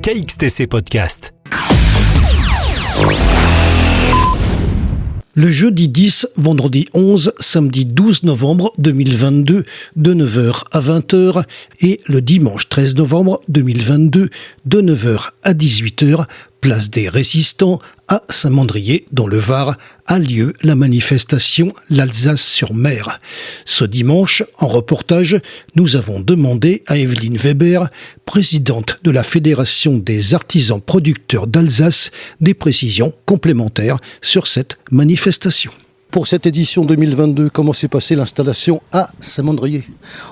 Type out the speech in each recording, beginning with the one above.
KXTC Podcast. Le jeudi 10, vendredi 11, samedi 12 novembre 2022 de 9h à 20h et le dimanche 13 novembre 2022 de 9h à 18h, place des Résistants à Saint-Mandrier dans le Var, a lieu la manifestation L'Alsace-sur-Mer. Ce dimanche, en reportage, nous avons demandé à Evelyne Weber, présidente de la Fédération des artisans producteurs d'Alsace, des précisions complémentaires sur cette manifestation. Pour cette édition 2022, comment s'est passée l'installation à Saint-Mandrier ?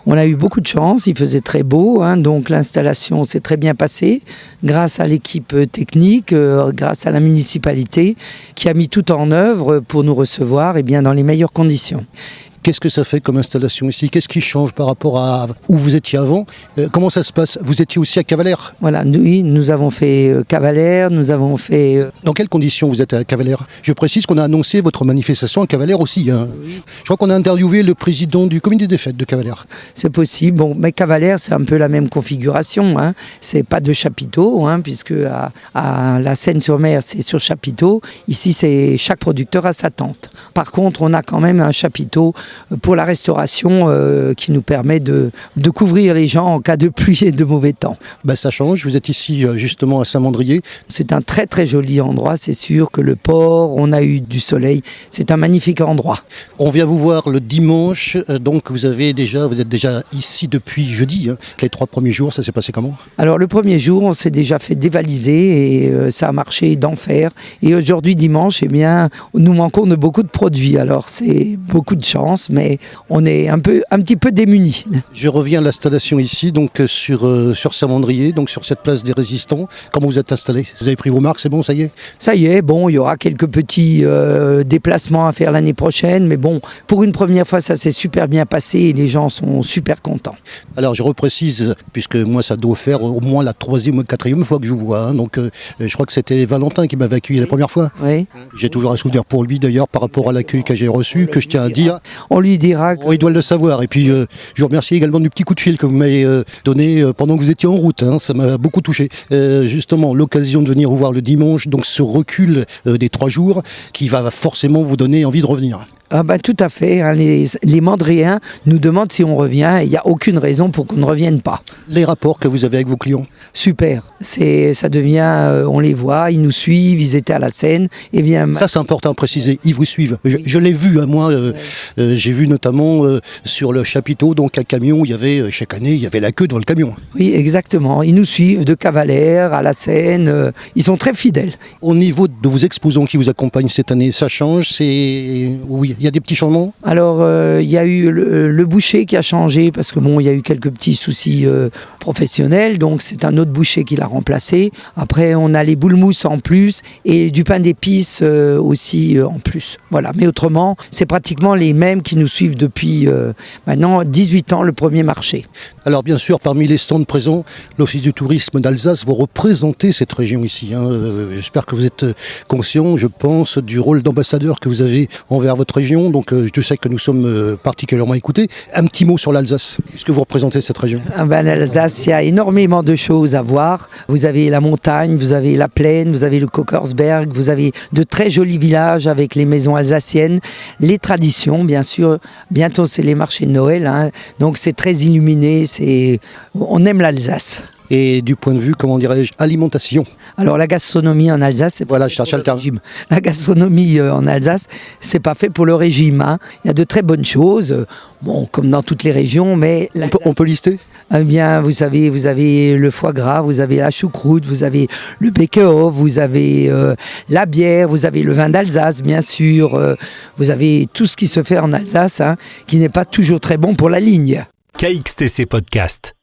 On a eu beaucoup de chance, il faisait très beau, donc l'installation s'est très bien passée grâce à l'équipe technique, grâce à la municipalité qui a mis tout en œuvre pour nous recevoir dans les meilleures conditions. Qu'est-ce que ça fait comme installation ici ? Qu'est-ce qui change par rapport à où vous étiez avant ? Comment ça se passe ? Vous étiez aussi à Cavalère ? Voilà, nous avons fait Cavalère, nous avons fait... Dans quelles conditions vous êtes à Cavalère ? Je précise qu'on a annoncé votre manifestation à Cavalère aussi. Oui. Je crois qu'on a interviewé le président du comité des fêtes de Cavalère. C'est possible, mais Cavalère c'est un peu la même configuration. C'est pas de chapiteau, puisque à la Seine-sur-Mer c'est sur chapiteau. Ici c'est chaque producteur a sa tente. Par contre on a quand même un chapiteau pour la restauration qui nous permet de couvrir les gens en cas de pluie et de mauvais temps. Ça change, vous êtes ici justement à Saint-Mandrier. C'est un très très joli endroit, c'est sûr que le port, on a eu du soleil, c'est un magnifique endroit. On vient vous voir le dimanche, donc vous êtes déjà ici depuis jeudi. Les 3 premiers jours, ça s'est passé comment ? Alors le premier jour, on s'est déjà fait dévaliser et ça a marché d'enfer. Et aujourd'hui dimanche, nous manquons de beaucoup de produits, alors c'est beaucoup de chance. Mais on est un petit peu démunis. Je reviens à l'installation ici, donc sur Saint-Mandrier, donc sur cette place des Résistants. Comment vous êtes installé ? Vous avez pris vos marques, c'est bon, ça y est ? Ça y est, il y aura quelques petits déplacements à faire l'année prochaine, mais pour une première fois, ça s'est super bien passé et les gens sont super contents. Alors je reprécise, puisque moi ça doit faire au moins la 3e ou 4e fois que je vous vois, donc je crois que c'était Valentin qui m'avait accueilli la première fois. Oui. J'ai toujours un souvenir pour lui d'ailleurs par rapport à l'accueil que j'ai reçu, que je tiens à dire. On lui dira que... Il doit le savoir. Et puis, je vous remercie également du petit coup de fil que vous m'avez donné pendant que vous étiez en route. Ça m'a beaucoup touché. Justement, l'occasion de venir vous voir le dimanche, donc ce recul des 3 jours qui va forcément vous donner envie de revenir. Tout à fait. Les Mandriens nous demandent si on revient. Il n'y a aucune raison pour qu'on ne revienne pas. Les rapports que vous avez avec vos clients ? Super. Ça devient, on les voit, ils nous suivent, ils étaient à la Seine. Ça, c'est important à préciser. Ils vous suivent. Je l'ai vu, moi. J'ai vu notamment sur le chapiteau, donc un camion, chaque année, il y avait la queue devant le camion. Oui, exactement. Ils nous suivent de Cavalère à la Seine. Ils sont très fidèles. Au niveau de vos exposants qui vous accompagnent cette année, ça change ? Oui. Il y a des petits changements ? Alors, il y a eu le boucher qui a changé parce que il y a eu quelques petits soucis professionnels, donc c'est un autre boucher qui l'a remplacé. Après, on a les boules mousse en plus et du pain d'épices aussi en plus. Voilà, mais autrement, c'est pratiquement les mêmes qui nous suivent depuis maintenant 18 ans, le premier marché. Alors bien sûr, parmi les stands présents, l'Office du tourisme d'Alsace, vous représentez cette région ici. J'espère que vous êtes conscient, je pense, du rôle d'ambassadeur que vous avez envers votre région. Donc je sais que nous sommes particulièrement écoutés. Un petit mot sur l'Alsace, puisque vous représentez cette région. L'Alsace, il y a énormément de choses à voir. Vous avez la montagne, vous avez la plaine, vous avez le Kokersberg, vous avez de très jolis villages avec les maisons alsaciennes, les traditions, bien sûr. Bientôt, c'est les marchés de Noël, donc c'est très illuminé. On aime l'Alsace. Et du point de vue, alimentation. Alors la gastronomie en Alsace, c'est voilà, je cherche le terme. La gastronomie en Alsace, c'est pas fait pour le régime. Il y a de très bonnes choses, comme dans toutes les régions, mais on peut lister. Vous avez le foie gras, vous avez la choucroute, vous avez le Bekehof, vous avez la bière, vous avez le vin d'Alsace, bien sûr. Vous avez tout ce qui se fait en Alsace, qui n'est pas toujours très bon pour la ligne. KXTC Podcast.